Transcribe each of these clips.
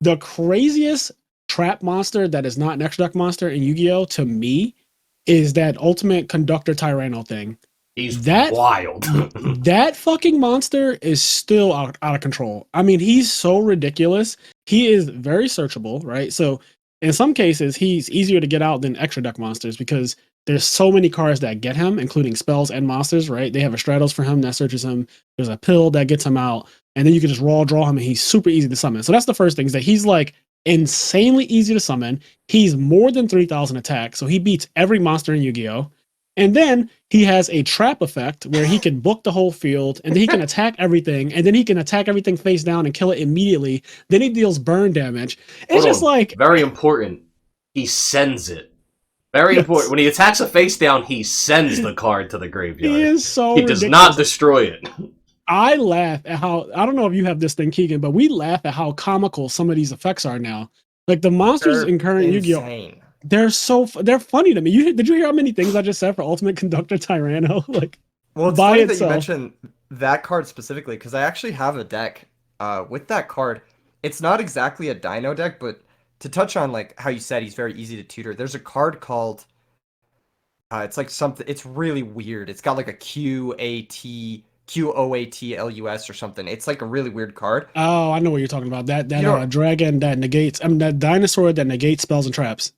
The craziest trap monster that is not an extra deck monster in Yu-Gi-Oh! To me is that ultimate conductor Tyranno thing. He's That wild. that fucking monster is still out of control. I mean, he's so ridiculous. He is very searchable, right? So in some cases, he's easier to get out than extra deck monsters because there's so many cards that get him, including spells and monsters, right? They have a Stratos for him that searches him. There's a pill that gets him out, and then you can just raw draw him, and he's super easy to summon. So that's the first thing, is that he's like insanely easy to summon. He's more than 3,000 attack, so he beats every monster in Yu-Gi-Oh! And then he has a trap effect where he can book the whole field, and then he can attack everything, and then he can attack everything face down and kill it immediately. Then he deals burn damage. It's just like very important. He sends it. Very important. When he attacks a face down, he sends the card to the graveyard. He is so He does not destroy it. I laugh at how, I don't know if you have this thing, Keegan, but we laugh at how comical some of these effects are now. Like the monsters in current Yu-Gi-Oh! They're funny to me. Did you hear how many things I just said for Ultimate Conductor Tyranno? Like, well, it's funny that you mentioned that card specifically, because I actually have a deck with that card. It's not exactly a Dino deck, but to touch on like how you said he's very easy to tutor, there's a card called it's like something, it's really weird. It's got like a QOATLUS or something. It's like a really weird card. Oh, I know what you're talking about. That dragon that negates, that dinosaur that negates spells and traps.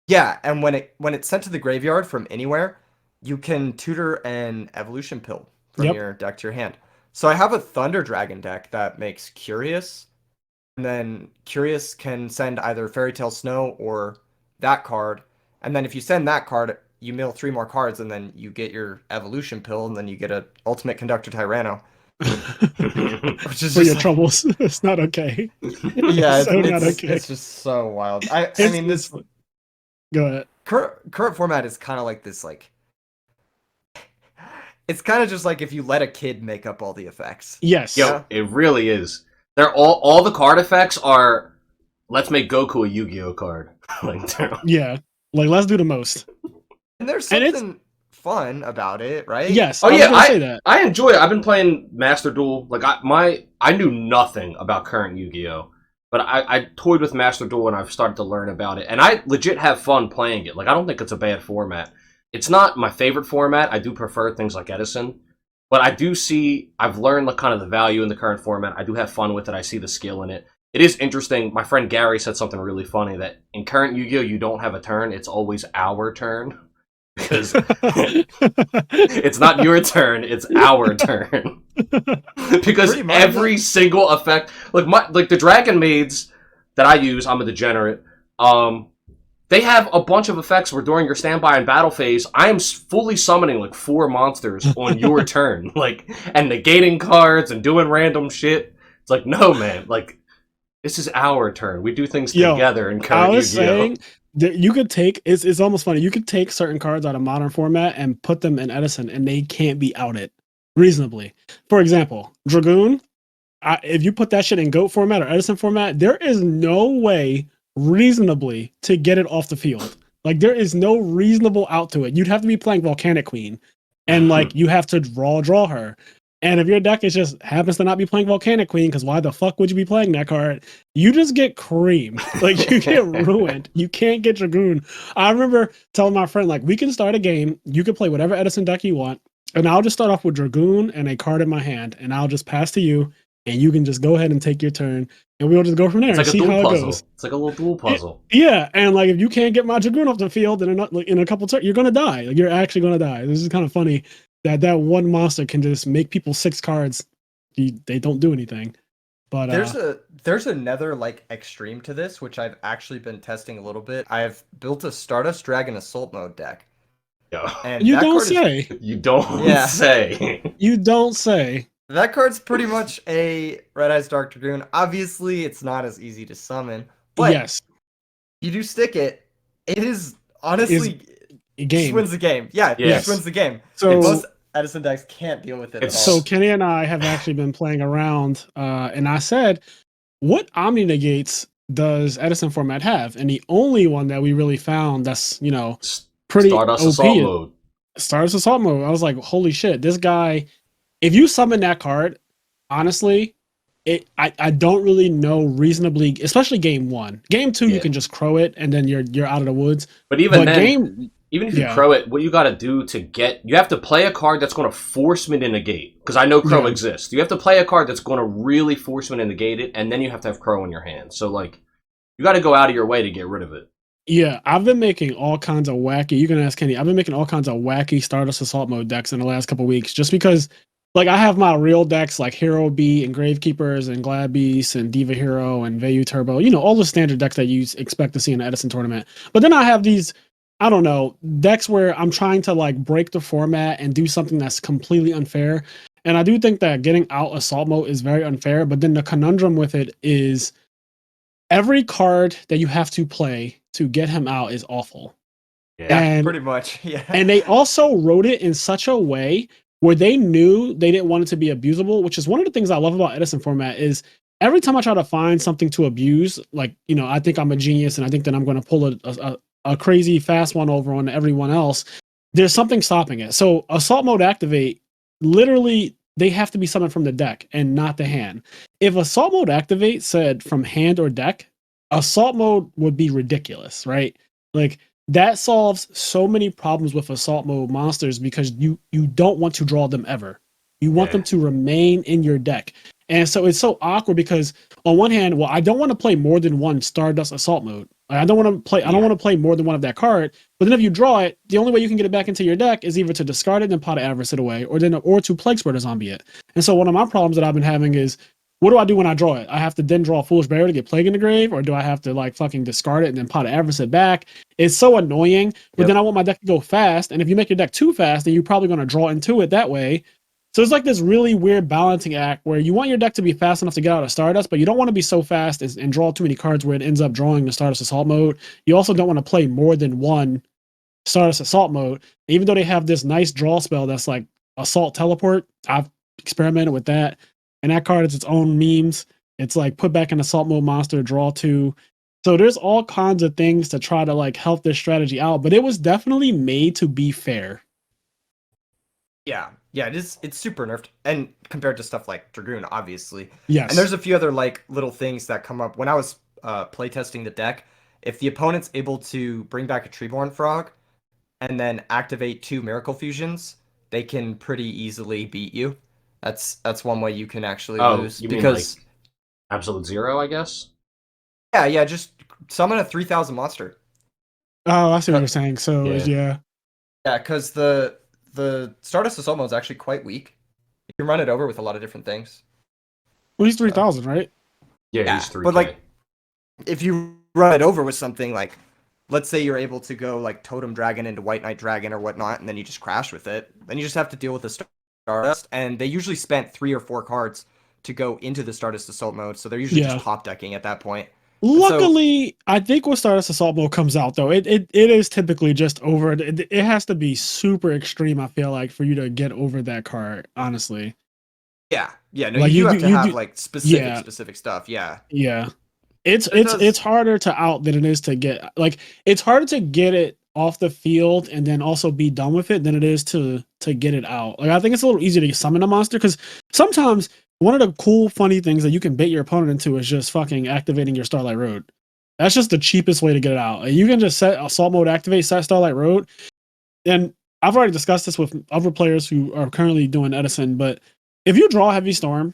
Yeah, and when it's sent to the graveyard from anywhere, you can tutor an evolution pill from your deck to your hand. So I have a Thunder Dragon deck that makes Curious, and then Curious can send either Fairy Tale Snow or that card, and then if you send that card, you mill 3 more cards, and then you get your evolution pill, and then you get a Ultimate Conductor Tyranno. Which is for your troubles. It's not okay. Yeah, it's just so wild. I mean, this. Go ahead. Current format is kind of like this, like it's kind of just like if you let a kid make up all the effects. Yes. Yo, it really is. They're all the card effects are, let's make Goku a Yu-Gi-Oh card. Yeah. Like, let's do the most. And there's something fun about it, right? Yes. Oh yeah, I enjoy it. I've been playing Master Duel. Like I knew nothing about current Yu-Gi-Oh, but I toyed with Master Duel and I've started to learn about it, and I legit have fun playing it. Like, I don't think it's a bad format. It's not my favorite format. I do prefer things like Edison, but I've learned kind of the value in the current format. I do have fun with it. I see the skill in it. It is interesting. My friend Gary said something really funny, that in current Yu-Gi-Oh, you don't have a turn. It's always our turn. Because it's not your turn, it's our turn. Because every single effect, like the Dragon Maids that I use, I'm a degenerate. They have a bunch of effects where during your standby and battle phase, I am fully summoning like 4 monsters on your turn, like, and negating cards and doing random shit. It's like, no, man, like, this is our turn. We do things together in current Yu-Gi-Oh. You could take, it's almost funny, you could take certain cards out of modern format and put them in Edison and they can't be outed reasonably. For example, Dragoon, if you put that shit in GOAT format or Edison format, there is no way reasonably to get it off the field. Like, there is no reasonable out to it. You'd have to be playing Volcanic Queen, and like you have to draw her. And if your deck is just happens to not be playing Volcanic Queen, because why the fuck would you be playing that card? You just get creamed. Like, you get ruined. You can't get Dragoon. I remember telling my friend, like, we can start a game. You can play whatever Edison deck you want, and I'll just start off with Dragoon and a card in my hand, and I'll just pass to you, and you can just go ahead and take your turn, and we'll just go from there and see how it goes. It's like a little duel puzzle. Yeah, and like, if you can't get my Dragoon off the field in a couple turns, you're gonna die. Like, you're actually gonna die. This is kind of funny that one monster can just make people 6 cards. They don't do anything. But there's another like extreme to this, which I've actually been testing a little bit. I've built a Stardust Dragon Assault Mode deck. And you don't say. You don't say. You don't say. That card's pretty much a Red Eyes Dark Dragoon. Obviously, it's not as easy to summon, but yes, you do stick it. It is honestly a game. Just wins the game. Yeah, it just wins the game. So most Edison decks can't deal with it at all. So Kenny and I have actually been playing around, and I said, what Omni negates does Edison format have? And the only one that we really found that's, pretty Stardust OP Assault Mode. Stardust Assault Mode. I was like, holy shit, this guy, if you summon that card, honestly, I don't really know reasonably, especially game 1. Game 2, you Yeah. can just crow it and then you're out of the woods. But even But then, game, even if you yeah, crow it, what you got to do to get, you have to play a card that's going to force me to negate. Because I know crow yeah, exists. You have to play a card that's going to really force me to negate it, and then you have to have crow in your hand. So like, you got to go out of your way to get rid of it. yeah. I've been making all kinds of wacky. You can ask Kenny. I've been making all kinds of wacky Stardust Assault Mode decks in the last couple weeks, just because. Like I have my real decks like Hero Beat and Gravekeepers and Glad Beast and Diva Hero and Vayu Turbo, all the standard decks that you expect to see in an Edison tournament. But then I have these, I don't know, decks where I'm trying to like break the format and do something that's completely unfair. And I do think that getting out Assault Mode is very unfair, but then the conundrum with it is every card that you have to play to get him out is awful. Yeah. Yeah, And pretty much. Yeah. and they also wrote it in such a way where they knew they didn't want it to be abusable, which is one of the things I love about Edison format is every time I try to find something to abuse, like, I think I'm a genius and I think that I'm going to pull a crazy fast one over on everyone else, there's something stopping it. So Assault Mode Activate, literally, they have to be summoned from the deck and not the hand. If Assault Mode Activate said from hand or deck, Assault Mode would be ridiculous, right? Like, that solves so many problems with Assault Mode monsters because you don't want to draw them ever. You want them to remain in your deck. And so it's so awkward because on one hand, well, I don't want to play more than one Stardust Assault Mode. Like, I don't want to play more than one of that card. But then if you draw it, the only way you can get it back into your deck is either to discard it and Pot of Avarice it away, or to Plague Spreader Zombie it. And so one of my problems that I've been having is, what do I do when I draw it? I have to then draw a Foolish Barrier to get Plague in the Grave, or do I have to like fucking discard it and then Pot of Avarice it back? It's so annoying, but then I want my deck to go fast, and if you make your deck too fast, then you're probably going to draw into it that way. So it's like this really weird balancing act where you want your deck to be fast enough to get out of Stardust, but you don't want to be so fast and draw too many cards where it ends up drawing the Stardust Assault Mode. You also don't want to play more than one Stardust Assault Mode. Even though they have this nice draw spell that's like Assault Teleport, I've experimented with that, and that card is its own memes. It's like put back an Assault Mode monster, draw 2. So there's all kinds of things to try to like help this strategy out, but it was definitely made to be fair. Yeah, it is. It's super nerfed, and compared to stuff like Dragoon, obviously. Yes. And there's a few other like little things that come up when I was playtesting the deck. If the opponent's able to bring back a Treeborn Frog, and then activate 2 Miracle Fusions, they can pretty easily beat you. That's one way you can actually lose. You because mean like Absolute Zero, I guess? yeah, just summon a 3,000 monster. Oh, I see what you're saying. So yeah. Yeah, because the Stardust Assault Mode is actually quite weak. You can run it over with a lot of different things. Well, he's 3,000, right? Yeah, he's 3K. But like, if you run it over with something like, let's say you're able to go like Totem Dragon into White Knight Dragon or whatnot, and then you just crash with it, then you just have to deal with the Stardust. And they usually spent 3 or 4 cards to go into the Stardust Assault Mode, so they're usually just top decking at that point. Luckily, I think when Stardust Assault Mode comes out, though, it is typically just over. It has to be super extreme, I feel like, for you to get over that card, honestly. Yeah. No, like you have to have like specific stuff. Yeah. It's harder to out than it is to get. Like, it's harder to get it off the field and then also be done with it than it is to get it out. Like, I think it's a little easier to summon a monster because sometimes one of the cool, funny things that you can bait your opponent into is just fucking activating your Starlight Road. That's just the cheapest way to get it out. Like, you can just set Assault Mode Activate, set Starlight Road. And I've already discussed this with other players who are currently doing Edison, but if you draw Heavy Storm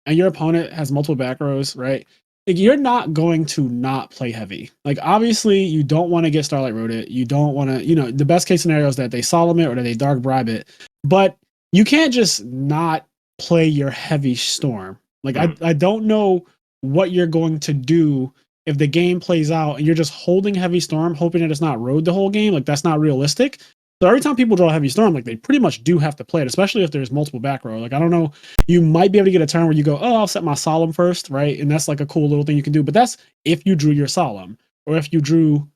and your opponent has multiple back rows, right? Like, you're not going to not play heavy. Like, obviously, you don't want to get Starlight Road it. You don't want to, the best case scenario is that they solemn it or that they dark bribe it. But you can't just not play your Heavy Storm. Like, I don't know what you're going to do if the game plays out and you're just holding Heavy Storm, hoping that it's not road the whole game. Like, that's not realistic. So every time people draw Heavy Storm, like, they pretty much do have to play it, especially if there's multiple back row. Like, I don't know, you might be able to get a turn where you go, oh, I'll set my Solemn first, right? And that's like a cool little thing you can do. But that's if you drew your Solemn, or if you drew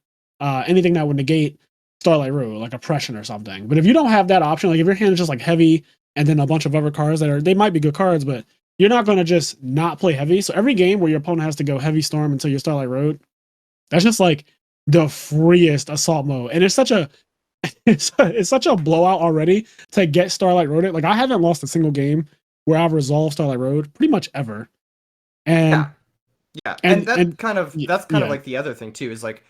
anything that would negate Starlight Road, like Oppression or something. But if you don't have that option, like if your hand is just like heavy and then a bunch of other cards they might be good cards, but you're not going to just not play heavy. So every game where your opponent has to go Heavy Storm until your Starlight Road, that's just like the freest Assault Mode. And it's such a blowout already to get Starlight Road it. Like, I haven't lost a single game where I've resolved Starlight Road pretty much ever. And Yeah, and and that's kind of yeah, like the other thing too, is like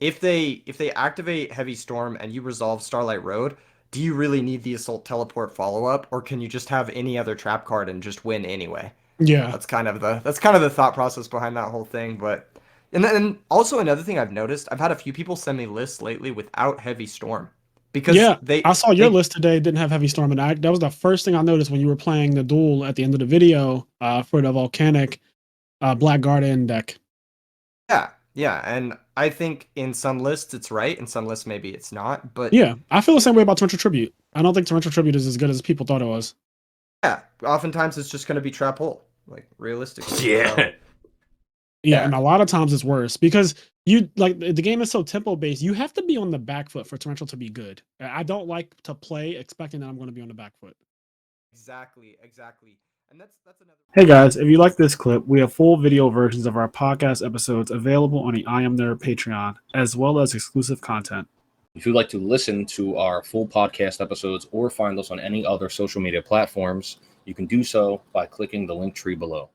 if they activate Heavy Storm and you resolve Starlight Road, do you really need the Assault Teleport follow-up, or can you just have any other trap card and just win anyway? yeah, That's kind of the thought process behind that whole thing. But and also another thing I've noticed, I've had a few people send me lists lately without Heavy Storm because yeah. I saw your list today didn't have Heavy Storm, and that was the first thing I noticed when you were playing the duel at the end of the video for the volcanic Black Garden deck. yeah, and I think in some lists it's right, in some lists maybe it's not, but Yeah, I feel the same way about Torrential Tribute. I don't think Torrential Tribute is as good as people thought it was. yeah, oftentimes it's just going to be trap hole, like realistically. Yeah. So, Yeah, yeah. and a lot of times it's worse because you like the game is so tempo based. You have to be on the back foot for Torrential to be good. I don't like to play expecting that I'm going to be on the back foot. Exactly. And that's another. Hey guys, if you like this clip, we have full video versions of our podcast episodes available on the IMNerd Patreon, as well as exclusive content. If you'd like to listen to our full podcast episodes or find us on any other social media platforms, you can do so by clicking the link tree below.